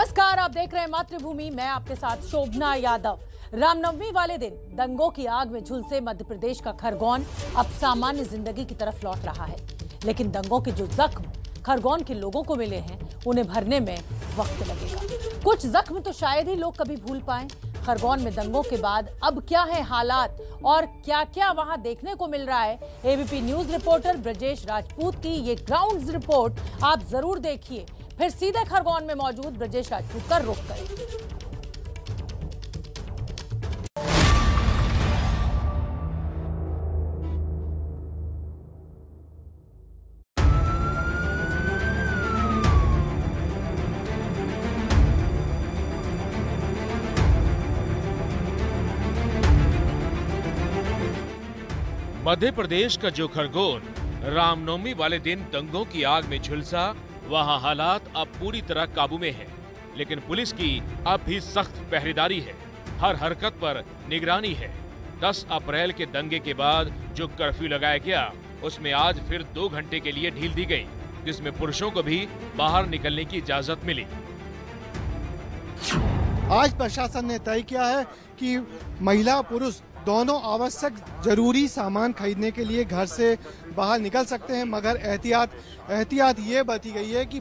नमस्कार, आप देख रहे हैं मातृभूमि। मैं आपके साथ शोभना यादव। रामनवमी वाले दिन दंगों की आग में झुलसे मध्य प्रदेश का खरगोन अब सामान्य जिंदगी की तरफ लौट रहा है, लेकिन दंगों के जो जख्म खरगोन के लोगों को मिले हैं उन्हें भरने में वक्त लगेगा। कुछ जख्म तो शायद ही लोग कभी भूल पाएं। खरगोन में दंगों के बाद अब क्या है हालात और क्या क्या वहां देखने को मिल रहा है, ABP news reporter Brajesh Rajput की ये ग्राउंड रिपोर्ट आप जरूर देखिए। फिर सीधे खरगोन में मौजूद ब्रजेश राजपूत का रुख करें। मध्य प्रदेश का जो खरगोन रामनवमी वाले दिन दंगों की आग में झुलसा, वहां हालात अब पूरी तरह काबू में है, लेकिन पुलिस की अब भी सख्त पहरेदारी है। हर हरकत पर निगरानी है। 10 अप्रैल के दंगे के बाद जो कर्फ्यू लगाया गया, उसमें आज फिर 2 घंटे के लिए ढील दी गई, जिसमें पुरुषों को भी बाहर निकलने की इजाजत मिली। आज प्रशासन ने तय किया है कि महिला पुरुष दोनों आवश्यक जरूरी सामान खरीदने के लिए घर से बाहर निकल सकते हैं, मगर एहतियात ये बरती गई है कि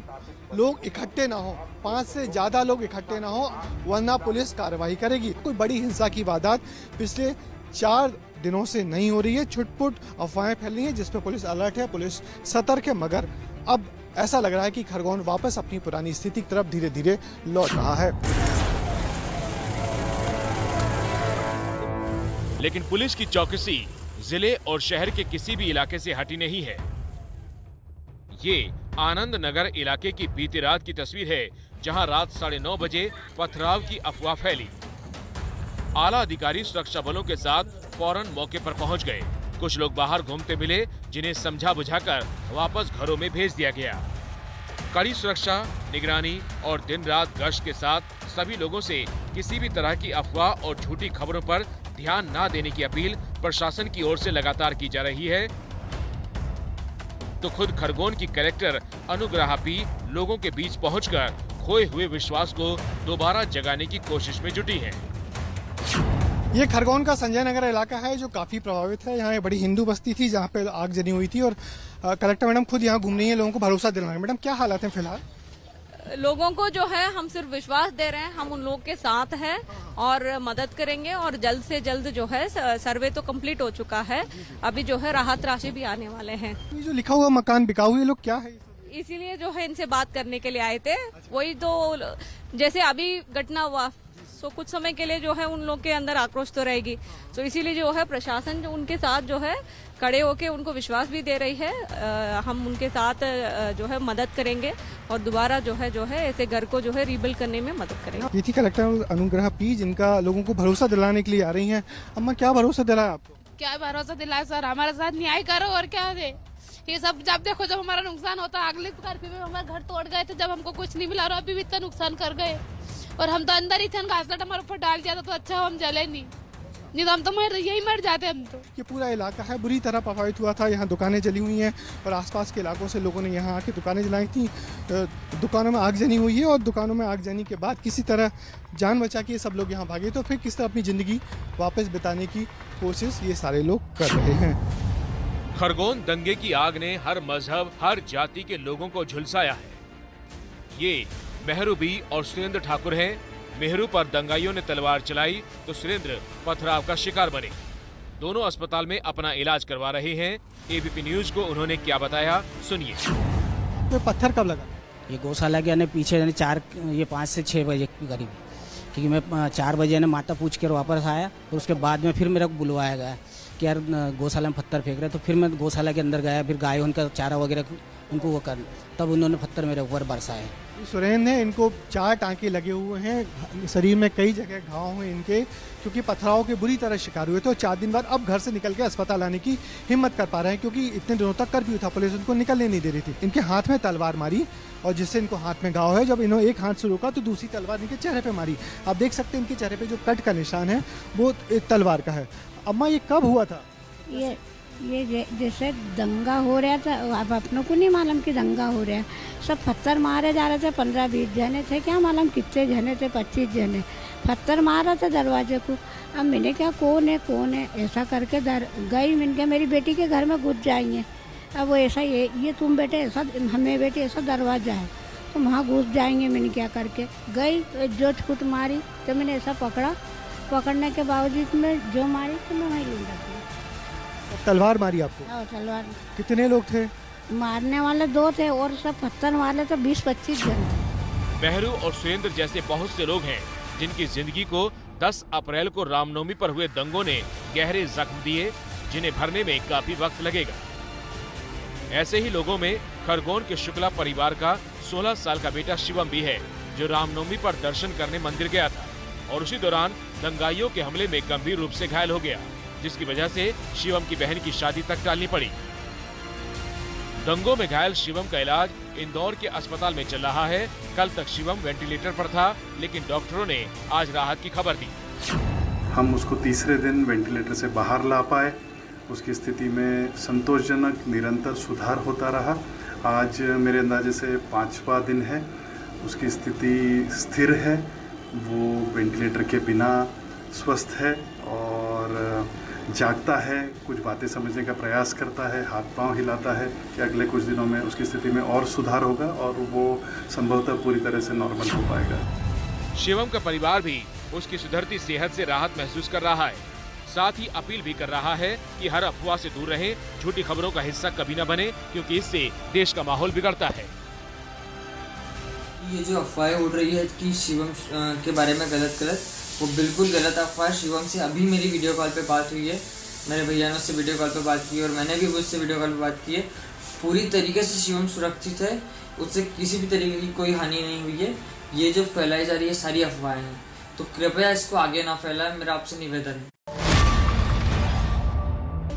लोग इकट्ठे ना हो, 5 से ज्यादा लोग इकट्ठे ना हो, वरना पुलिस कार्रवाई करेगी। कोई बड़ी हिंसा की वारदात पिछले 4 दिनों से नहीं हो रही है। छुटपुट अफवाहें फैल रही हैं, जिस पर पुलिस अलर्ट है, पुलिस सतर्क है, मगर अब ऐसा लग रहा है कि खरगोन वापस अपनी पुरानी स्थिति की तरफ धीरे धीरे लौट रहा है। लेकिन पुलिस की चौकसी जिले और शहर के किसी भी इलाके से हटी नहीं है। ये आनंद नगर इलाके की बीती रात की तस्वीर है, जहां रात 9:30 बजे पथराव की अफवाह फैली। आला अधिकारी सुरक्षा बलों के साथ फौरन मौके पर पहुंच गए। कुछ लोग बाहर घूमते मिले, जिन्हें समझा बुझाकर वापस घरों में भेज दिया गया। कड़ी सुरक्षा, निगरानी और दिन रात गश्त के साथ सभी लोगों से किसी भी तरह की अफवाह और झूठी खबरों पर ध्यान न देने की अपील प्रशासन की ओर से लगातार की जा रही है। तो खुद खरगोन की कलेक्टर अनुग्रहा पी लोगों के बीच पहुंचकर खोए हुए विश्वास को दोबारा जगाने की कोशिश में जुटी है। ये खरगोन का संजय नगर इलाका है, जो काफी प्रभावित है। यहाँ बड़ी हिंदू बस्ती थी, जहाँ पे आग जनी हुई थी, और कलेक्टर मैडम खुद यहाँ घूम रही है, लोगों को भरोसा दिला रहे हैं। मैडम, क्या हालात है फिलहाल? लोगों को जो है हम सिर्फ विश्वास दे रहे हैं, हम उन लोगों के साथ हैं और मदद करेंगे, और जल्द से जल्द जो है सर्वे तो कंप्लीट हो चुका है, अभी जो है राहत राशि भी आने वाले हैं। ये जो लिखा हुआ मकान बिकाऊ, ये लोग क्या है? इसीलिए जो है इनसे बात करने के लिए आए थे। वही तो जैसे अभी घटना हुआ, तो कुछ समय के लिए जो है उन लोग के अंदर आक्रोश तो रहेगी, तो इसीलिए जो है प्रशासन जो उनके साथ जो है खड़े होके उनको विश्वास भी दे रही है। हम उनके साथ जो है मदद करेंगे और दोबारा जो है ऐसे घर को जो है रीबिल्ड करने में मदद करेंगे। ये थी कलेक्टर अनुग्रहा पी, जिनका लोगों को भरोसा दिलाने के लिए आ रही हैं। अम्मा, क्या भरोसा दिलाया आपको? क्या भरोसा दिलाया सर, हमारे साथ न्याय करो और क्या दे। ये सब जब देखो, जब हमारा नुकसान होता, अगले कर्फ्यू में हमारे घर तोड़ गए थे, जब हमको कुछ नहीं मिला, और अभी भी इतना नुकसान कर गए, और हम तो अंदर ही थे। घासलेट हमारे ऊपर डाल दिया था, तो अच्छा हम जले नहीं तो हम तो यही मर जाते हम तो। ये पूरा इलाका है बुरी तरह प्रभावित हुआ था। यहाँ दुकानें जली हुई हैं, और आसपास के इलाकों से लोगों ने यहाँ आके दुकानें जलाई थी। दुकानों में आग जनी हुई है, और दुकानों में आग जनी के बाद किसी तरह जान बचा के सब लोग यहाँ भागे, तो फिर किस तरह अपनी जिंदगी वापस बिताने की कोशिश ये सारे लोग कर रहे हैं। खरगोन दंगे की आग ने हर मजहब, हर जाति के लोगों को झुलसाया है। ये मेहरू बी और सुरेंद्र ठाकुर हैं। मेहरू पर दंगाइयों ने तलवार चलाई तो सुरेंद्र पथराव का शिकार बने। दोनों अस्पताल में अपना इलाज करवा रहे हैं। एबीपी न्यूज को उन्होंने क्या बताया, सुनिए। तो पत्थर कब लगा? ये गौशाला के पीछे 5 से 6 बजे के करीब, क्योंकि मैं 4 बजे माता पूछ कर वापस आया, और उसके बाद में फिर मेरे को बुलवाया गया कि यार गौशाला में पत्थर फेंक रहे। तो फिर मैं गौशाला के अंदर गया, फिर गाय उनका चारा वगैरह उनको वो कर, तब उन्होंने पत्थर मेरे ऊपर बरसाए। सुरेंद्र ने, इनको 4 टांके लगे हुए हैं, शरीर में कई जगह घाव हुए इनके, क्योंकि पथराव के बुरी तरह शिकार हुए थे। और 4 दिन बाद अब घर से निकल के अस्पताल आने की हिम्मत कर पा रहे हैं, क्योंकि इतने दिनों तक कर्फ्यू था, पुलिस उनको निकलने नहीं दे रही थी। इनके हाथ में तलवार मारी, और जिससे इनको हाथ में घाव है। जब इन्होंने एक हाथ से रोका तो दूसरी तलवार इनके चेहरे पे मारी। आप देख सकते हैं इनके चेहरे पे जो कट का निशान है वो तलवार का है। अम्मा, ये कब हुआ था? ये जैसे दंगा हो रहा था, अब अपनों को नहीं मालूम कि दंगा हो रहा है। सब पत्थर मारे जा रहे थे, 15-20 जने थे, क्या मालूम कितने जने थे, 25 जने पत्थर मार रहे थे दरवाजे को। अब मैंने क्या कौन है ऐसा करके गई। मैंने क्या मेरी बेटी के घर में घुस जाएंगे। अब वो ऐसा ये तुम बेटे ऐसा, हमें बेटे ऐसा दरवाजा है तो वहाँ घुस जाएंगे। मैंने क्या करके गई, जो छूट मारी तो मैंने ऐसा पकड़ने के बावजूद में जो मारी तो मैं वहीं लूँगा। तलवार मारी आपको? हाँ, तलवार। कितने लोग थे? मारने वाले 2 थे और सब पत्थर वाले तो 20-25 जन। बहरू और सुरेंद्र जैसे बहुत से लोग हैं जिनकी जिंदगी को 10 अप्रैल को रामनवमी पर हुए दंगों ने गहरे जख्म दिए, जिन्हें भरने में काफी वक्त लगेगा। ऐसे ही लोगों में खरगोन के शुक्ला परिवार का 16 साल का बेटा शिवम भी है, जो रामनवमी पर दर्शन करने मंदिर गया था और उसी दौरान दंगाइयों के हमले में गंभीर रूप से घायल हो गया, जिसकी वजह से शिवम की बहन की शादी तक टालनी पड़ी। दंगों में घायल शिवम का इलाज इंदौर के अस्पताल में चल रहा है। कल तक शिवम वेंटिलेटर पर था, लेकिन डॉक्टरों ने आज राहत की खबर दी। हम उसको तीसरे दिन वेंटिलेटर से बाहर ला पाए। उसकी स्थिति में संतोषजनक निरंतर सुधार होता रहा। आज मेरे अंदाजे से 5वां दिन है। उसकी स्थिति स्थिर है, वो वेंटिलेटर के बिना स्वस्थ है और जागता है, कुछ बातें समझने का प्रयास करता है, हाथ पांव हिलाता है कि अगले कुछ दिनों में उसकी स्थिति में और सुधार होगा और वो संभवतः पूरी तरह से नॉर्मल हो पाएगा। शिवम का परिवार भी उसकी सुधरती सेहत से राहत महसूस कर रहा है। साथ ही अपील भी कर रहा है कि हर अफवाह से दूर रहें, झूठी खबरों का हिस्सा कभी न बने, क्योंकि इससे देश का माहौल बिगड़ता है। ये जो अफवाहें उड़ रही है कि शिवम के बारे में गलत, वो बिल्कुल गलत अफवाह। शिवम से अभी मेरी वीडियो कॉल पे बात हुई है, मेरे भैया ने उससे वीडियो कॉल पे बात की और मैंने भी उससे वीडियो कॉल पे बात की है। पूरी तरीके से शिवम सुरक्षित है, उससे किसी भी तरीके की कोई हानि नहीं हुई है। ये जो फैलाई जा रही है सारी अफवाहें हैं, तो कृपया इसको आगे ना फैलाएं, मेरा आपसे निवेदन है।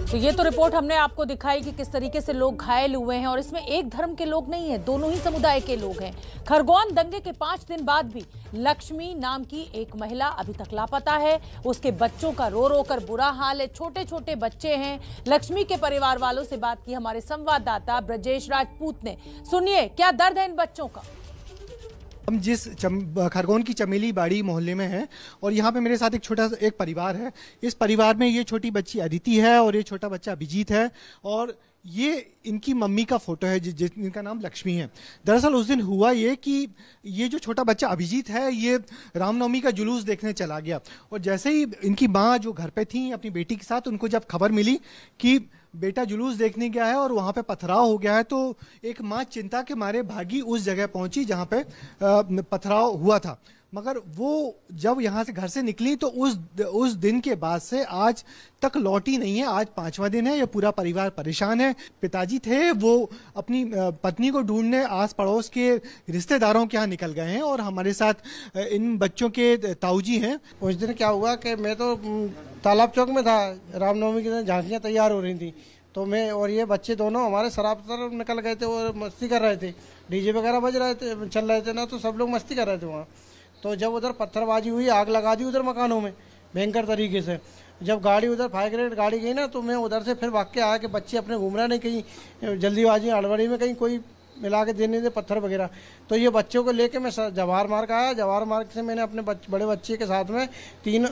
तो ये तो रिपोर्ट हमने आपको दिखाई कि किस तरीके से लोग घायल हुए हैं और इसमें एक धर्म के लोग नहीं हैं, दोनों ही समुदाय के लोग हैं। खरगोन दंगे के 5 दिन बाद भी लक्ष्मी नाम की एक महिला अभी तक लापता है। उसके बच्चों का रो रो कर बुरा हाल है, छोटे छोटे बच्चे हैं। लक्ष्मी के परिवार वालों से बात की हमारे संवाददाता ब्रजेश राजपूत ने। सुनिए क्या दर्द है इन बच्चों का। हम जिस खरगोन की चमेली बाड़ी मोहल्ले में हैं और यहाँ पे मेरे साथ एक छोटा एक परिवार है। इस परिवार में ये छोटी बच्ची अदिति है और ये छोटा बच्चा अभिजीत है और ये इनकी मम्मी का फोटो है जिनका नाम लक्ष्मी है। दरअसल उस दिन हुआ ये कि ये जो छोटा बच्चा अभिजीत है ये रामनवमी का जुलूस देखने चला गया और जैसे ही इनकी माँ जो घर पे थी अपनी बेटी के साथ, उनको जब खबर मिली कि बेटा जुलूस देखने गया है और वहाँ पे पथराव हो गया है, तो एक माँ चिंता के मारे भागी उस जगह पहुंची जहाँ पे पथराव हुआ था। मगर वो जब यहाँ से घर से निकली तो उस दिन के बाद से आज तक लौटी नहीं है। आज 5वां दिन है। ये पूरा परिवार परेशान है। पिताजी थे वो अपनी पत्नी को ढूंढने आस पड़ोस के रिश्तेदारों के यहाँ निकल गए हैं और हमारे साथ इन बच्चों के ताऊजी हैं। उस दिन क्या हुआ कि मैं तो तालाब चौक में था, रामनवमी के दिन झांकियाँ तैयार हो रही थी, तो मैं और ये बच्चे दोनों हमारे शराब तरफ निकल गए थे और मस्ती कर रहे थे। डीजे वगैरह बज रहे थे, चल रहे थे ना, तो सब लोग मस्ती कर रहे थे वहाँ। तो जब उधर पत्थरबाजी हुई, आग लगा दी उधर मकानों में भयंकर तरीके से। जब गाड़ी उधर फायर ब्रिगेड गाड़ी गई ना, तो मैं उधर से फिर भाग के आया कि बच्चे अपने घूम रहे नहीं, कहीं जल्दीबाजी हड़बड़ी में कहीं कोई मिला के देने दे पत्थर वगैरह। तो ये बच्चों को लेके मैं जवाहर मार्ग आया। जवाहर मार्ग से मैंने अपने बड़े बच्चे के साथ में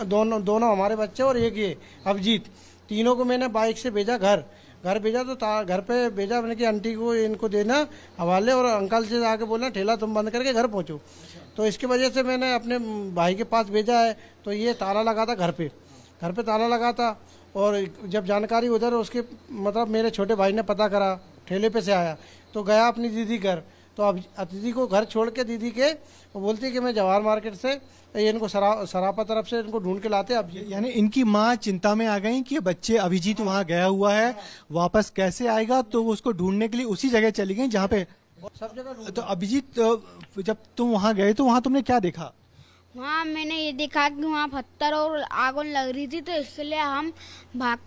दोनों हमारे बच्चे और एक ये अभिजीत, तीनों को मैंने बाइक से भेजा घर भेजा। तो घर पे भेजा मैंने कि आंटी को इनको देना हवाले और अंकल से आके बोलना ठेला तुम बंद करके घर पहुँचो। तो इसकी वजह से मैंने अपने भाई के पास भेजा है। तो ये ताला लगा था घर पे ताला लगा था और जब जानकारी उधर उसके मतलब मेरे छोटे भाई ने पता करा, ठेले पे से आया तो गया अपनी दीदी घर। तो अब अतिथि को घर छोड़ के दीदी के वो बोलती है कि मैं जवाहर मार्केट से ये इनको सरापा तरफ से इनको ढूंढ के लाते। अब यानी इनकी माँ चिंता में आ गई कि बच्चे अभिजीत वहाँ गया हुआ है, वापस कैसे आएगा, तो उसको ढूंढने के लिए उसी जगह चली गई जहाँ पे सब जगह। तो अभिजीत जब तुम वहाँ गए तो वहाँ तुमने क्या देखा? वहाँ मैंने ये देखा कि वहाँ पत्थर और आग लग रही थी, तो इसलिए हम भाग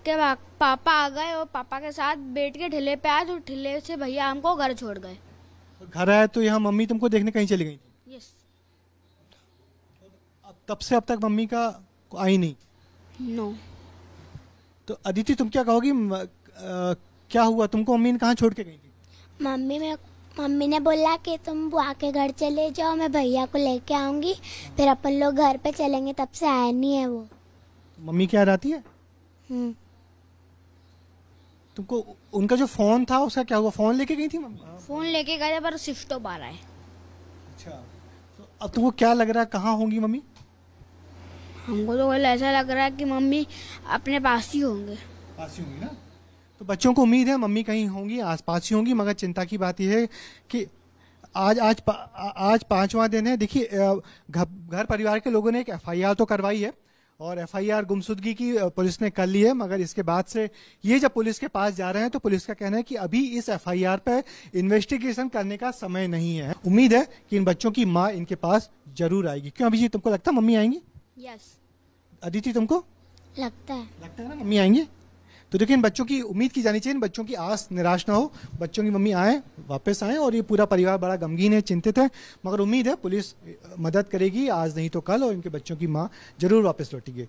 पापा आ गए और पापा के साथ बैठ के ठेले पे आए। तो ठेले से भैया हमको घर छोड़ गए। घर आए तो यहाँ मम्मी तुमको देखने कहीं चली गई? यस। तब से अब तक मम्मी का आई नहीं? नो। तो अदिति तुम क्या कहोगी? क्या हुआ तुमको? मम्मी ने कहाँ छोड़ के गई थी? मम्मी ने बोला कि तुम बुआ के घर चले जाओ, मैं भैया को लेके आऊंगी, फिर अपन लोग घर पे चलेंगे। तब से आया नहीं है वो। मम्मी क्या आती है? तुमको उनका जो फोन था उसका क्या हुआ? फोन लेके गई थी मम्मी? फोन लेके गए थे पर स्विच ऑफ आ रहा है। अच्छा, तो अब तुमको क्या लग रहा है कहाँ होंगी मम्मी? हमको तो ऐसा लग रहा है कि मम्मी अपने पास ही होंगे। पास ही होंगी ना? तो बच्चों को उम्मीद है मम्मी कहीं होंगी, आसपास ही होंगी। मगर चिंता की बात यह है कि आज 5वां दिन है। देखिए, घर परिवार के लोगों ने एक FIR तो करवाई है और FIR गुमशुदगी की पुलिस ने कर ली है। मगर इसके बाद से ये जब पुलिस के पास जा रहे हैं तो पुलिस का कहना है कि अभी इस FIR पे इन्वेस्टिगेशन करने का समय नहीं है। उम्मीद है कि इन बच्चों की माँ इनके पास जरूर आएगी। क्यों अभिजीत, तुमको लगता है मम्मी आएंगी? यस। अदिति, तुमको लगता है ना मम्मी आएंगी? तो देखिए, इन बच्चों की उम्मीद की जानी चाहिए, इन बच्चों की आस निराश ना हो, बच्चों की मम्मी आए, वापस आए। और ये पूरा परिवार बड़ा गमगीन है, चिंतित है, मगर उम्मीद है पुलिस मदद करेगी आज नहीं तो कल, और इनके बच्चों की मां जरूर वापस लौटेगी।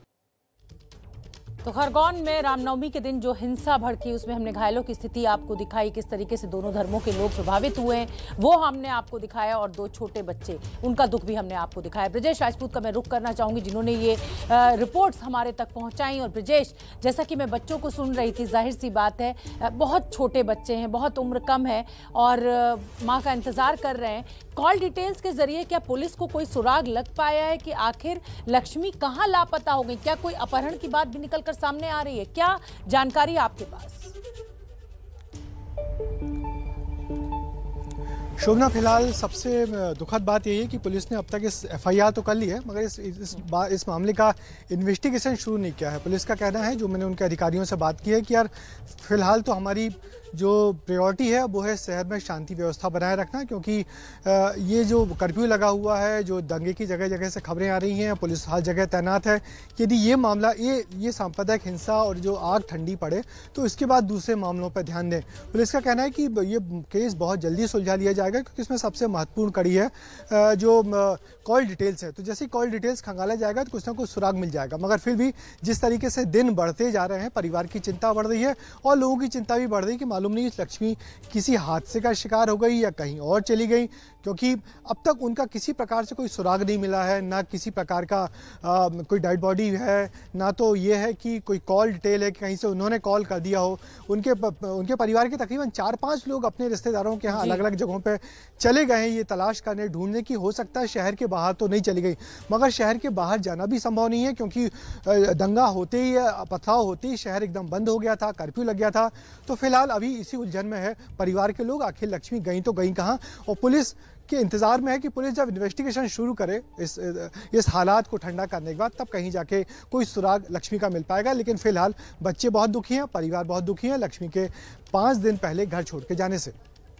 तो खरगोन में रामनवमी के दिन जो हिंसा भड़की, उसमें हमने घायलों की स्थिति आपको दिखाई, किस तरीके से दोनों धर्मों के लोग प्रभावित हुए हैं वो हमने आपको दिखाया, और 2 छोटे बच्चे, उनका दुख भी हमने आपको दिखाया। ब्रजेश राजपूत का मैं रुख करना चाहूंगी जिन्होंने ये रिपोर्ट्स हमारे तक पहुंचाई। और ब्रजेश, जैसा कि मैं बच्चों को सुन रही थी, जाहिर सी बात है बहुत छोटे बच्चे हैं, बहुत उम्र कम है और माँ का इंतजार कर रहे हैं। कॉल डिटेल्स के जरिए क्या पुलिस को कोई सुराग लग पाया है कि आखिर लक्ष्मी कहाँ लापता हो गई? क्या कोई अपहरण की बात भी निकल कर सामने आ रही है? क्या जानकारी आपके पास? शोभना, फिलहाल सबसे दुखद बात यही है कि पुलिस ने अब तक इस FIR तो कर ली है, मगर इस मामले का इन्वेस्टिगेशन शुरू नहीं किया है। पुलिस का कहना है, जो मैंने उनके अधिकारियों से बात की है, कि यार फिलहाल तो हमारी जो प्रायोरिटी है वो है शहर में शांति व्यवस्था बनाए रखना, क्योंकि ये जो कर्फ्यू लगा हुआ है, जो दंगे की जगह जगह से खबरें आ रही हैं, पुलिस हर जगह तैनात है। यदि ये मामला ये सांप्रदायिक हिंसा और जो आग ठंडी पड़े तो इसके बाद दूसरे मामलों पर ध्यान दें। पुलिस का कहना है कि ये केस बहुत जल्दी सुलझा लिया जाएगा, क्योंकि इसमें सबसे महत्वपूर्ण कड़ी है जो कॉल डिटेल्स है। तो जैसे ही कॉल डिटेल्स खंगाला जाएगा तो कुछ ना कुछ सुराग मिल जाएगा। मगर फिर भी जिस तरीके से दिन बढ़ते जा रहे हैं, परिवार की चिंता बढ़ रही है और लोगों की चिंता भी बढ़ रही है कि मालूम नहीं लक्ष्मी किसी हादसे का शिकार हो गई या कहीं और चली गई, क्योंकि अब तक उनका किसी प्रकार से कोई सुराग नहीं मिला है, ना किसी प्रकार का कोई डेड बॉडी है, ना तो ये है कि कोई कॉल डिटेल है कि कहीं से उन्होंने कॉल कर दिया हो। उनके परिवार के तकरीबन 4-5 लोग अपने रिश्तेदारों के यहाँ अलग अलग जगहों पे चले गए हैं ये तलाश करने, ढूंढने की। हो सकता है शहर के बाहर तो नहीं चली गई, मगर शहर के बाहर जाना भी संभव नहीं है, क्योंकि दंगा होते ही, पथराव होते ही शहर एकदम बंद हो गया था, कर्फ्यू लग गया था। तो फिलहाल अभी इसी उलझन में है परिवार के लोग, आखिर लक्ष्मी गई तो गई कहाँ, और पुलिस के इंतजार में है कि पुलिस जब इन्वेस्टिगेशन शुरू करे इस हालात को ठंडा करने के बाद, तब कहीं जाके कोई सुराग लक्ष्मी का मिल पाएगा। लेकिन फिलहाल बच्चे बहुत दुखी हैं, परिवार बहुत दुखी है लक्ष्मी के 5 दिन पहले घर छोड़ के जाने से।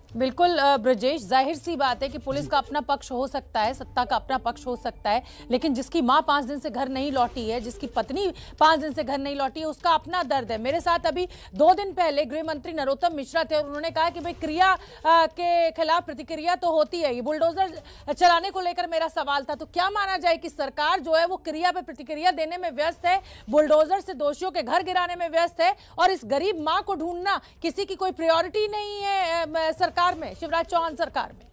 बिल्कुल ब्रजेश, जाहिर सी बात है कि पुलिस का अपना पक्ष हो सकता है, सत्ता का अपना पक्ष हो सकता है, लेकिन जिसकी मां 5 दिन से घर नहीं लौटी है, जिसकी पत्नी 5 दिन से घर नहीं लौटी है, उसका अपना दर्द है। मेरे साथ अभी 2 दिन पहले गृह मंत्री नरोत्तम मिश्रा थे और उन्होंने कहा कि भाई क्रिया के खिलाफ प्रतिक्रिया तो होती है। ये बुलडोजर चलाने को लेकर मेरा सवाल था। तो क्या माना जाए कि सरकार जो है वो क्रिया पे प्रतिक्रिया देने में व्यस्त है, बुलडोजर से दोषियों के घर गिराने में व्यस्त है, और इस गरीब मां को ढूंढना किसी की कोई प्रायोरिटी नहीं है सरकार में, शिवराज चौहान सरकार में?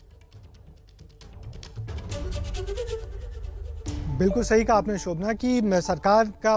बिल्कुल सही कहा आपने शोभना कि सरकार का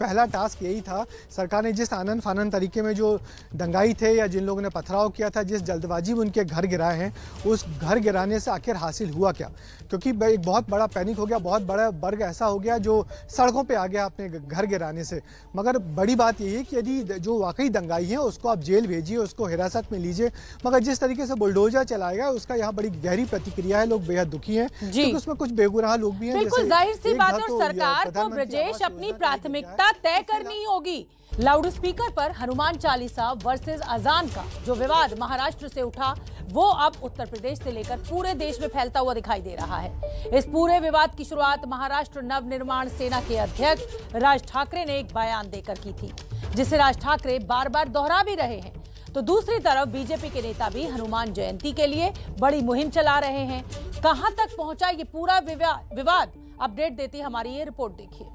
पहला टास्क यही था। सरकार ने जिस आनंद फानंद तरीके में जो दंगाई थे या जिन लोगों ने पथराव किया था, जिस जल्दबाजी में उनके घर गिराए हैं, उस घर गिराने से आखिर हासिल हुआ क्या? क्योंकि एक बहुत बड़ा पैनिक हो गया, बहुत बड़ा वर्ग ऐसा हो गया जो सड़कों पे आ गया अपने घर गिराने से। मगर बड़ी बात यही है कि यदि जो वाकई दंगाई है उसको आप जेल भेजिए, उसको हिरासत में लीजिए, मगर जिस तरीके से बुलडोजर चलाएगा उसका यहाँ बड़ी गहरी प्रतिक्रिया है। लोग बेहद दुखी हैं क्योंकि उसमें कुछ बेगुनाह लोग भी हैं। बिल्कुल जाहिर सी बात है, और सरकार को ब्रजेश अपनी प्राथमिकता तय करनी होगी। लाउड स्पीकर पर हनुमान चालीसा वर्सेस अजान का जो विवाद महाराष्ट्र से उठा, वो अब उत्तर प्रदेश से लेकर पूरे देश में फैलता हुआ दिखाई दे रहा है। इस पूरे विवाद की शुरुआत महाराष्ट्र नवनिर्माण सेना के अध्यक्ष राज ठाकरे ने एक बयान देकर की थी, जिसे राज ठाकरे बार बार दोहरा भी रहे हैं। तो दूसरी तरफ बीजेपी के नेता भी हनुमान जयंती के लिए बड़ी मुहिम चला रहे हैं। कहां तक पहुंचा ये पूरा विवाद, अपडेट देती हमारी ये रिपोर्ट देखिए।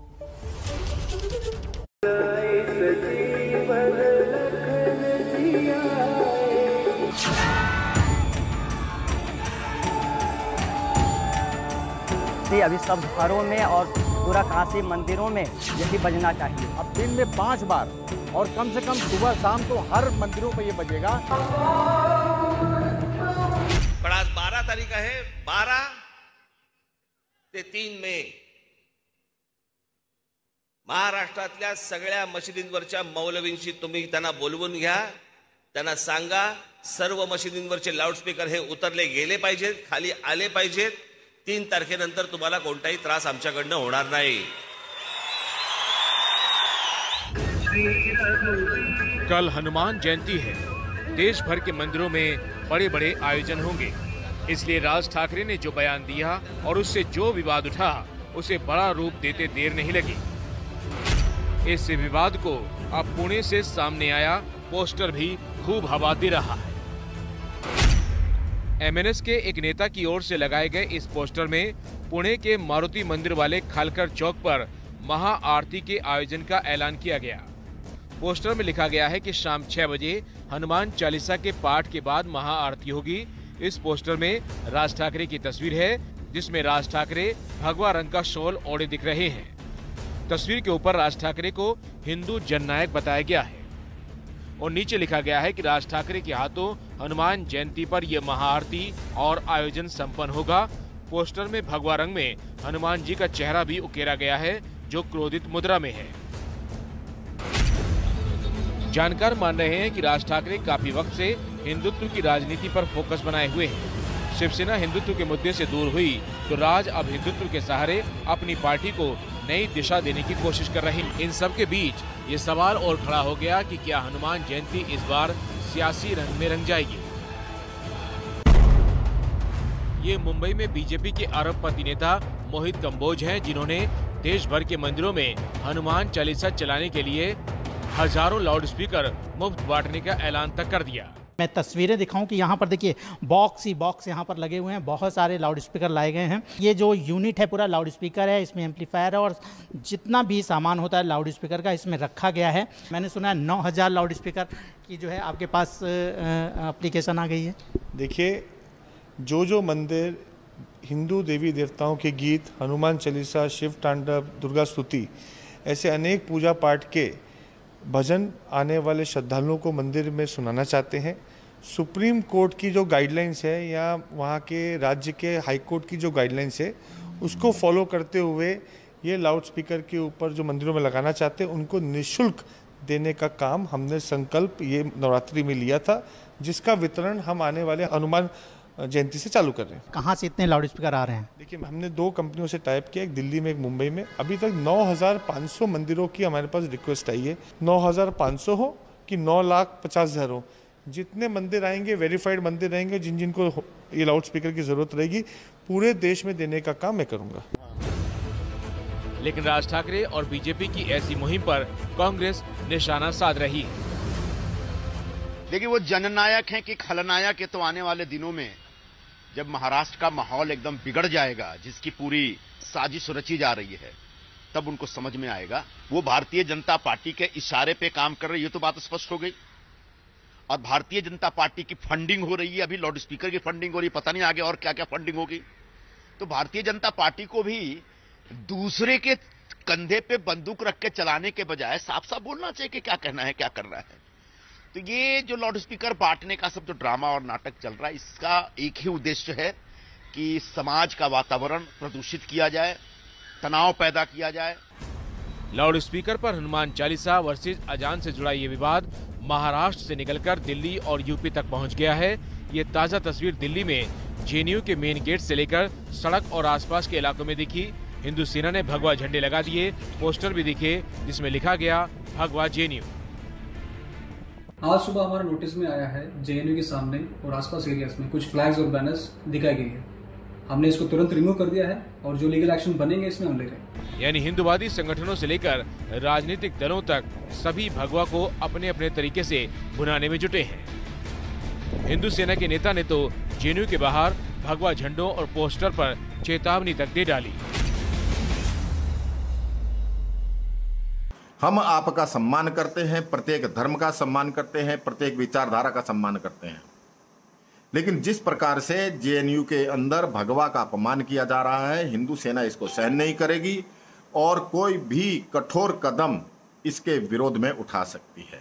अभी सब घरों में और पूरा काशी मंदिरों में यही बजना चाहिए। अब दिन में 5 बार और कम से कम सुबह शाम तो हर मंदिरों पे ये बजेगा। पण आज 12 तारीख आहे, 12 ते 3 मे महाराष्ट्रातल्या सगळ्या मशिदींवरच्या मौलवींशी तुम्ही त्यांना बोलवून घ्या, त्यांना सांगा सर्व मशिदींवरचे लाऊडस्पीकर हे उतरले गेले पाहिजेत, खाली आले पाहिजेत। 3 तारखेनंतर तुम्हाला कोणताही त्रास आमच्याकडनं होणार नाही। कल हनुमान जयंती है। देश भर के मंदिरों में बड़े बड़े आयोजन होंगे, इसलिए राज ठाकरे ने जो बयान दिया और उससे जो विवाद उठा उसे बड़ा रूप देते देर नहीं लगी। इस विवाद को अब पुणे से सामने आया पोस्टर भी खूब हवा दे रहा है। एमएनएस के एक नेता की ओर से लगाए गए इस पोस्टर में पुणे के मारुति मंदिर वाले खालकर चौक पर महाआरती के आयोजन का ऐलान किया गया। पोस्टर में लिखा गया है कि शाम 6 बजे हनुमान चालीसा के पाठ के बाद महाआरती होगी। इस पोस्टर में राज ठाकरे की तस्वीर है, जिसमें राज ठाकरे भगवा रंग का शॉल ओढ़े दिख रहे हैं। तस्वीर के ऊपर राज ठाकरे को हिंदू जननायक बताया गया है और नीचे लिखा गया है कि राज ठाकरे के हाथों हनुमान जयंती पर यह महाआरती और आयोजन संपन्न होगा। पोस्टर में भगवा रंग में हनुमान जी का चेहरा भी उकेरा गया है, जो क्रोधित मुद्रा में है। जानकार मान रहे हैं कि राज ठाकरे काफी वक्त से हिंदुत्व की राजनीति पर फोकस बनाए हुए हैं। शिवसेना हिंदुत्व के मुद्दे से दूर हुई तो राज अब हिंदुत्व के सहारे अपनी पार्टी को नई दिशा देने की कोशिश कर रही। इन सब के बीच ये सवाल और खड़ा हो गया कि क्या हनुमान जयंती इस बार सियासी रंग में रंग जाएगी। ये मुंबई में बीजेपी के अरबपति नेता मोहित कंबोज हैं, जिन्होंने देश भर के मंदिरों में हनुमान चालीसा चलाने के लिए हजारों लाउडस्पीकर मुफ्त बांटने का ऐलान तक कर दिया। मैं तस्वीरें दिखाऊं कि यहाँ पर देखिए बॉक्स ही बॉक्स यहाँ पर लगे हुए हैं, बहुत सारे लाउडस्पीकर लाए गए हैं। ये जो यूनिट है पूरा लाउडस्पीकर है, इसमें एम्पलीफायर है और जितना भी सामान होता है लाउडस्पीकर का इसमें रखा गया है। मैंने सुना है 9000 लाउडस्पीकर की जो है आपके पास एप्लीकेशन आ गई है। देखिए, जो मंदिर हिंदू देवी देवताओं के गीत, हनुमान चालीसा, शिव तांडव, दुर्गा स्तुति, ऐसे अनेक पूजा पाठ के भजन आने वाले श्रद्धालुओं को मंदिर में सुनाना चाहते हैं। सुप्रीम कोर्ट की जो गाइडलाइंस है या वहाँ के राज्य के हाई कोर्ट की जो गाइडलाइंस है उसको फॉलो करते हुए ये लाउडस्पीकर के ऊपर जो मंदिरों में लगाना चाहते हैं उनको निःशुल्क देने का काम हमने संकल्प ये नवरात्रि में लिया था, जिसका वितरण हम आने वाले हनुमान जयंती से चालू कर रहे हैं। कहाँ से इतने लाउडस्पीकर आ रहे हैं? देखिए, हमने 2 कंपनियों से टाइप किया, एक दिल्ली में एक मुंबई में। अभी तक 9500 मंदिरों की हमारे पास रिक्वेस्ट आई है। 9500 हो कि 9,50,000 हो, जितने मंदिर आएंगे वेरीफाइड मंदिर रहेंगे, जिनको ये लाउडस्पीकर की जरूरत रहेगी, पूरे देश में देने का काम मैं करूंगा। लेकिन राज ठाकरे और बीजेपी की ऐसी मुहिम पर कांग्रेस निशाना साध रही है। देखिए, वो जननायक हैं कि खलनायक है, तो आने वाले दिनों में जब महाराष्ट्र का माहौल एकदम बिगड़ जाएगा, जिसकी पूरी साजिश रची जा रही है, तब उनको समझ में आएगा। वो भारतीय जनता पार्टी के इशारे पे काम कर रही है, ये तो बात स्पष्ट हो गई। और भारतीय जनता पार्टी की फंडिंग हो रही है, अभी लाउडस्पीकर की फंडिंग हो रही है, पता नहीं आगे और क्या क्या फंडिंग होगी। तो भारतीय जनता पार्टी को भी दूसरे के कंधे पे बंदूक रख के चलाने के बजाय साफ साफ बोलना चाहिए कि क्या कहना है, क्या करना है। तो ये जो लाउडस्पीकर बांटने का सब जो ड्रामा और नाटक चल रहा है, इसका एक ही उद्देश्य है कि समाज का वातावरण प्रदूषित किया जाए, तनाव पैदा किया जाए। लाउडस्पीकर पर हनुमान चालीसा वर्सेस अजान से जुड़ा ये विवाद महाराष्ट्र से निकलकर दिल्ली और यूपी तक पहुंच गया है। ये ताजा तस्वीर दिल्ली में जेएनयू के मेन गेट से लेकर सड़क और आसपास के इलाकों में दिखी। हिंदू सेना ने भगवा झंडे लगा दिए, पोस्टर भी दिखे जिसमें लिखा गया भगवा जेएनयू। आज सुबह हमारा नोटिस में आया है जेएनयू के सामने और आसपास एरियाज में कुछ फ्लैग्स और बैनर्स दिखाई गई है। हमने इसको तुरंत रिमूव कर दिया है और जो लीगल एक्शन बनेंगे इसमें हम ले रहे हैं। यानी हिंदुवादी संगठनों से लेकर राजनीतिक दलों तक सभी भगवा को अपने अपने तरीके से भुनाने में जुटे हैं। हिंदू सेना के नेता ने तो जेएनयू के बाहर भगवा झंडों और पोस्टर पर चेतावनी तक दे डाली। हम आपका सम्मान करते हैं, प्रत्येक धर्म का सम्मान करते हैं, प्रत्येक विचारधारा का सम्मान करते हैं, लेकिन जिस प्रकार से जेएनयू के अंदर भगवा का अपमान किया जा रहा है, हिंदू सेना इसको सहन नहीं करेगी और कोई भी कठोर कदम इसके विरोध में उठा सकती है।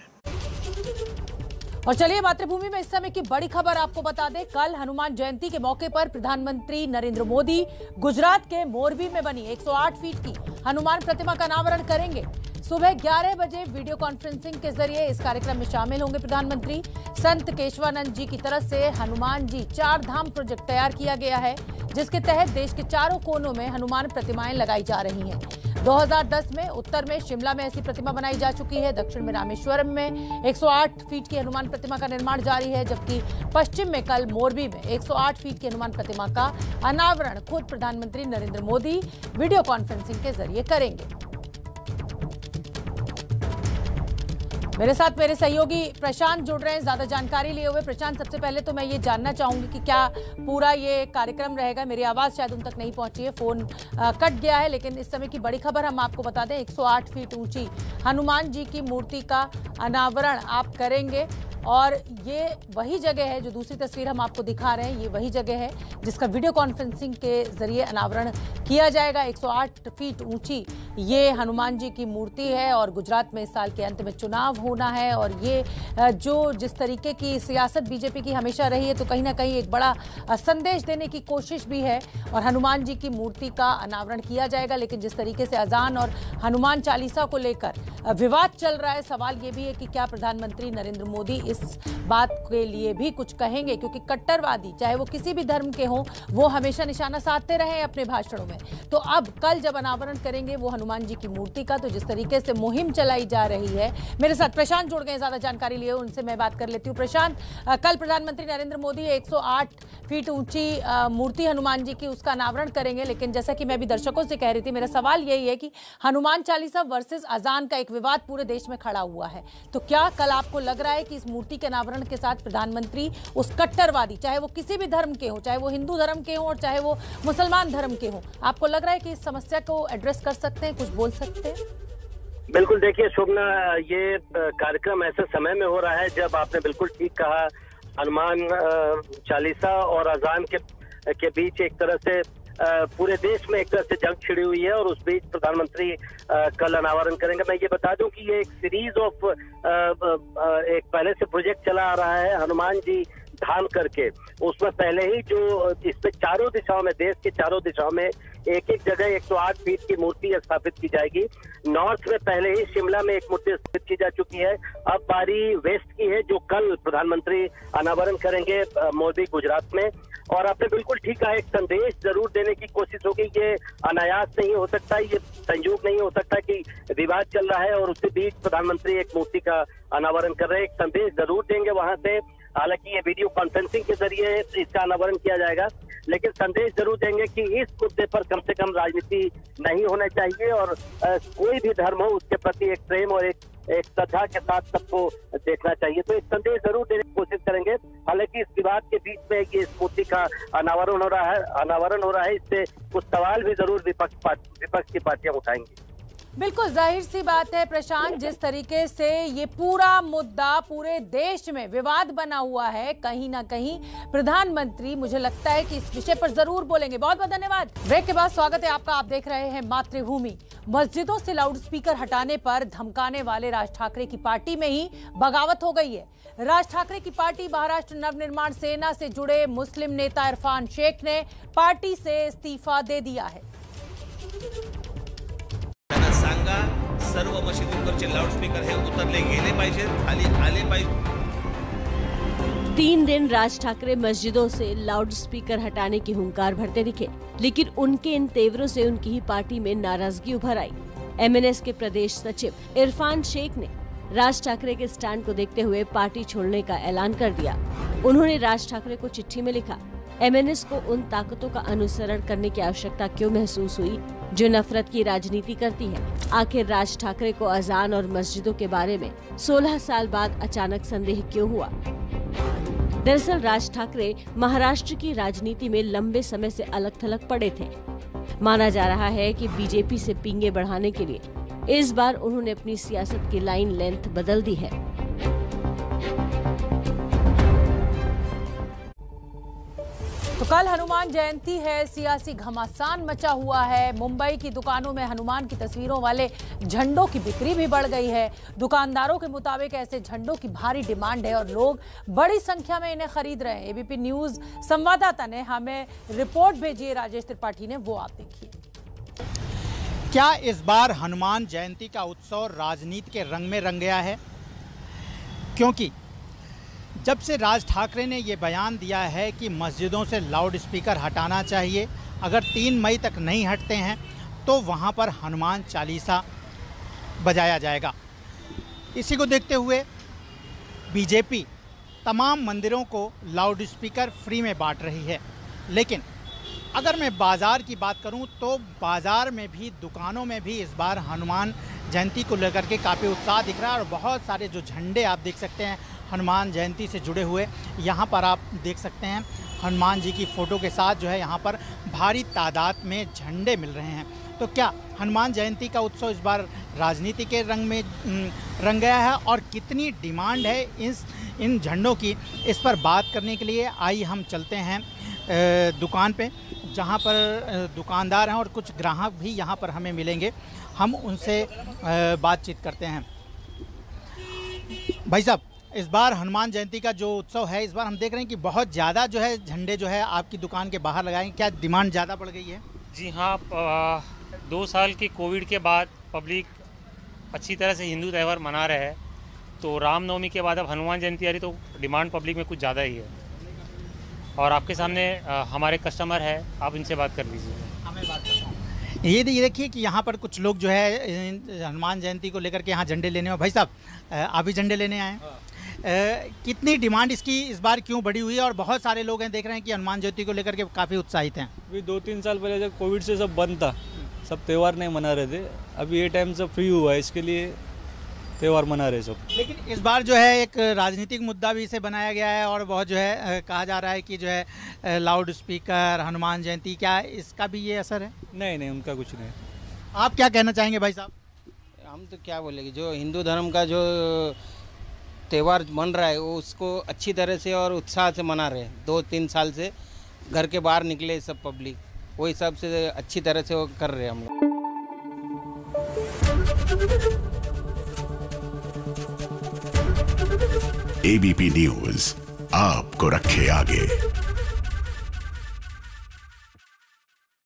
और चलिए मातृभूमि में इस समय की बड़ी खबर आपको बता दें। कल हनुमान जयंती के मौके पर प्रधानमंत्री नरेंद्र मोदी गुजरात के मोरबी में बनी 108 फीट की हनुमान प्रतिमा का अनावरण करेंगे। सुबह 11 बजे वीडियो कॉन्फ्रेंसिंग के जरिए इस कार्यक्रम में शामिल होंगे प्रधानमंत्री। संत केशवानंद जी की तरफ से हनुमान जी 4 धाम प्रोजेक्ट तैयार किया गया है, जिसके तहत देश के चारों कोनों में हनुमान प्रतिमाएं लगाई जा रही हैं। 2010 में उत्तर में शिमला में ऐसी प्रतिमा बनाई जा चुकी है। दक्षिण में रामेश्वरम में 108 फीट की हनुमान प्रतिमा का निर्माण जारी है, जबकि पश्चिम में कल मोरबी में 108 फीट की हनुमान प्रतिमा का अनावरण खुद प्रधानमंत्री नरेंद्र मोदी वीडियो कॉन्फ्रेंसिंग के जरिए करेंगे। मेरे साथ मेरे सहयोगी प्रशांत जुड़ रहे हैं ज्यादा जानकारी लिए हुए। प्रशांत, सबसे पहले तो मैं ये जानना चाहूंगी कि क्या पूरा ये कार्यक्रम रहेगा? मेरी आवाज शायद उन तक नहीं पहुंची है, फोन कट गया है, लेकिन इस समय की बड़ी खबर हम आपको बता दें, 108 फीट ऊंची हनुमान जी की मूर्ति का अनावरण आप करेंगे और ये वही जगह है जो दूसरी तस्वीर हम आपको दिखा रहे हैं, ये वही जगह है जिसका वीडियो कॉन्फ्रेंसिंग के जरिए अनावरण किया जाएगा। 108 फीट ऊंची ये हनुमान जी की मूर्ति है और गुजरात में इस साल के अंत में चुनाव होना है और ये जो जिस तरीके की सियासत बीजेपी की हमेशा रही है, तो कहीं ना कहीं एक बड़ा संदेश देने की कोशिश भी है और हनुमान जी की मूर्ति का अनावरण किया जाएगा। लेकिन जिस तरीके से अजान और हनुमान चालीसा को लेकर विवाद चल रहा है, सवाल ये भी है कि क्या प्रधानमंत्री नरेंद्र मोदी इस बात के लिए भी कुछ कहेंगे, क्योंकि कट्टरवादी चाहे वो किसी भी धर्म के हों, वो हमेशा निशाना साधते रहे अपने भाषणों में। तो अब कल जब अनावरण करेंगे वो हनुमान जी की मूर्ति का, तो जिस तरीके से मुहिम चलाई जा रही है, मेरे साथ प्रशांत जुड़ गए, ज्यादा जानकारी लिए उनसे मैं बात कर लेती हूँ। प्रशांत, कल प्रधानमंत्री नरेंद्र मोदी 108 फीट ऊंची मूर्ति हनुमान जी की उसका अनावरण करेंगे, लेकिन जैसा कि मैं भी दर्शकों से कह रही थी, मेरा सवाल यही है कि हनुमान चालीसा वर्सेस अजान का एक विवाद पूरे देश में खड़ा हुआ है, तो क्या कल आपको लग रहा है कि इस मूर्ति के अनावरण के साथ प्रधानमंत्री उस कट्टरवादी, चाहे वो किसी भी धर्म के हो, चाहे वो हिंदू धर्म के हो और चाहे वो मुसलमान धर्म के हो, आपको लग रहा है कि इस समस्या को एड्रेस कर सकते हैं, कुछ बोल सकते हैं? बिल्कुल, देखिए शोभना, ये कार्यक्रम ऐसे समय में हो रहा है जब आपने बिल्कुल ठीक कहा, हनुमान चालीसा और अजान के बीच एक तरह से पूरे देश में एक तरह से जंग छिड़ी हुई है और उस बीच प्रधानमंत्री कल अनावरण करेंगे। मैं ये बता दूं कि ये एक सीरीज ऑफ एक पहले से प्रोजेक्ट चला आ रहा है हनुमान जी धाम करके, उसमें पहले ही जो इसमें चारों दिशाओं में, देश के चारों दिशाओं में एक एक जगह 108 फीट की मूर्ति स्थापित की जाएगी। नॉर्थ में पहले ही शिमला में एक मूर्ति स्थापित की जा चुकी है, अब बारी वेस्ट की है जो कल प्रधानमंत्री अनावरण करेंगे मोरबी गुजरात में। और आपने बिल्कुल ठीक कहा, एक संदेश जरूर देने की कोशिश होगी, ये अनायास नहीं हो सकता, ये संयोग नहीं हो सकता कि विवाद चल रहा है और उसके बीच प्रधानमंत्री एक मूर्ति का अनावरण कर रहे हैं, एक संदेश जरूर देंगे वहां से। हालांकि ये वीडियो कॉन्फ्रेंसिंग के जरिए इसका अनावरण किया जाएगा, लेकिन संदेश जरूर देंगे कि इस मुद्दे पर कम से कम राजनीति नहीं होना चाहिए और कोई भी धर्म हो उसके प्रति एक प्रेम और एक श्रद्धा के साथ सबको देखना चाहिए। तो एक संदेश जरूर देने की कोशिश करेंगे। हालांकि इस विवाद के बीच में ये इस मूर्ति का अनावरण हो रहा है, इससे कुछ सवाल भी जरूर विपक्ष की पार्टियां उठाएंगी। बिल्कुल जाहिर सी बात है प्रशांत, जिस तरीके से ये पूरा मुद्दा पूरे देश में विवाद बना हुआ है, कहीं ना कहीं प्रधानमंत्री मुझे लगता है कि इस विषय पर जरूर बोलेंगे। बहुत बहुत धन्यवाद। ब्रेक के बाद स्वागत है आपका, आप देख रहे हैं मातृभूमि। मस्जिदों से लाउडस्पीकर हटाने पर धमकाने वाले राज ठाकरे की पार्टी में ही बगावत हो गई है। राज ठाकरे की पार्टी महाराष्ट्र नवनिर्माण सेना से जुड़े मुस्लिम नेता इरफान शेख ने पार्टी से इस्तीफा दे दिया है। सांगा सर्व मशिदींवरचे लाउडस्पीकर हे उतरले गेले पाहिजेत, खाली आले पाहिजे। 3 दिन राज ठाकरे मस्जिदों से लाउडस्पीकर हटाने की हुंकार भरते दिखे, लेकिन उनके इन तेवरों से उनकी ही पार्टी में नाराजगी उभर आई। एमएनएस के प्रदेश सचिव इरफान शेख ने राज ठाकरे के स्टैंड को देखते हुए पार्टी छोड़ने का ऐलान कर दिया। उन्होंने राज ठाकरे को चिट्ठी में लिखा, एमएनएस को उन ताकतों का अनुसरण करने की आवश्यकता क्यों महसूस हुई जो नफरत की राजनीति करती है। आखिर राज ठाकरे को अजान और मस्जिदों के बारे में 16 साल बाद अचानक संदेह क्यों हुआ? दरअसल राज ठाकरे महाराष्ट्र की राजनीति में लंबे समय से अलग थलग पड़े थे। माना जा रहा है कि बीजेपी से पींगे बढ़ाने के लिए इस बार उन्होंने अपनी सियासत की लाइन लेंथ बदल दी है। तो कल हनुमान जयंती है, सियासी घमासान मचा हुआ है। मुंबई की दुकानों में हनुमान की तस्वीरों वाले झंडों की बिक्री भी बढ़ गई है। दुकानदारों के मुताबिक ऐसे झंडों की भारी डिमांड है और लोग बड़ी संख्या में इन्हें खरीद रहे हैं। एबीपी न्यूज संवाददाता ने हमें रिपोर्ट भेजी है, राजेश त्रिपाठी ने, वो आप देखिए। क्या इस बार हनुमान जयंती का उत्सव राजनीति के रंग में रंग गया है? क्योंकि जब से राज ठाकरे ने ये बयान दिया है कि मस्जिदों से लाउड स्पीकर हटाना चाहिए, अगर 3 मई तक नहीं हटते हैं तो वहाँ पर हनुमान चालीसा बजाया जाएगा। इसी को देखते हुए बीजेपी तमाम मंदिरों को लाउड स्पीकर फ्री में बांट रही है। लेकिन अगर मैं बाज़ार की बात करूं तो बाज़ार में भी, दुकानों में भी इस बार हनुमान जयंती को लेकर के काफ़ी उत्साह दिख रहा है और बहुत सारे जो झंडे आप देख सकते हैं हनुमान जयंती से जुड़े हुए, यहाँ पर आप देख सकते हैं हनुमान जी की फ़ोटो के साथ जो है यहाँ पर भारी तादाद में झंडे मिल रहे हैं। तो क्या हनुमान जयंती का उत्सव इस बार राजनीति के रंग में रंग गया है और कितनी डिमांड है इन झंडों की, इस पर बात करने के लिए आइए हम चलते हैं दुकान पे, जहाँ पर दुकानदार हैं और कुछ ग्राहक भी यहाँ पर हमें मिलेंगे। हम उनसे बातचीत करते हैं। भाई साहब, इस बार हनुमान जयंती का जो उत्सव है, इस बार हम देख रहे हैं कि बहुत ज़्यादा जो है झंडे जो है आपकी दुकान के बाहर लगाए। क्या डिमांड ज़्यादा बढ़ गई है? जी हाँ, 2 साल की कोविड के बाद पब्लिक अच्छी तरह से हिंदू त्यौहार मना रहे हैं, तो रामनवमी के बाद अब हनुमान जयंती आ रही, तो डिमांड पब्लिक में कुछ ज़्यादा ही है। और आपके सामने हमारे कस्टमर है, आप इनसे बात कर लीजिए। हमें बात करता हूँ। ये देखिए कि यहाँ पर कुछ लोग जो है हनुमान जयंती को लेकर के यहाँ झंडे लेने में। भाई साहब, आप भी झंडे लेने आए हैं? कितनी डिमांड इसकी इस बार क्यों बढ़ी हुई है? और बहुत सारे लोग हैं, देख रहे हैं कि हनुमान जयंती को लेकर के काफ़ी उत्साहित हैं। अभी 2-3 साल पहले जब कोविड से सब बंद था, सब त्यौहार नहीं मना रहे थे, अभी ये टाइम सब फ्री हुआ है, इसके लिए त्यौहार मना रहे सब। लेकिन इस बार जो है एक राजनीतिक मुद्दा भी इसे बनाया गया है और बहुत जो है कहा जा रहा है कि जो है लाउड स्पीकर हनुमान जयंती, क्या इसका भी ये असर है? नहीं, उनका कुछ नहीं। आप क्या कहना चाहेंगे भाई साहब? हम तो क्या बोलेंगे, जो हिंदू धर्म का जो त्यौहार मन रहा है वो उसको अच्छी तरह से और उत्साह से मना रहे हैं। 2-3 साल से घर के बाहर निकले सब पब्लिक, वो हिसाब से अच्छी तरह से वो कर रहे हैं हम लोग। एबीपी न्यूज़ आपको रखे आगे।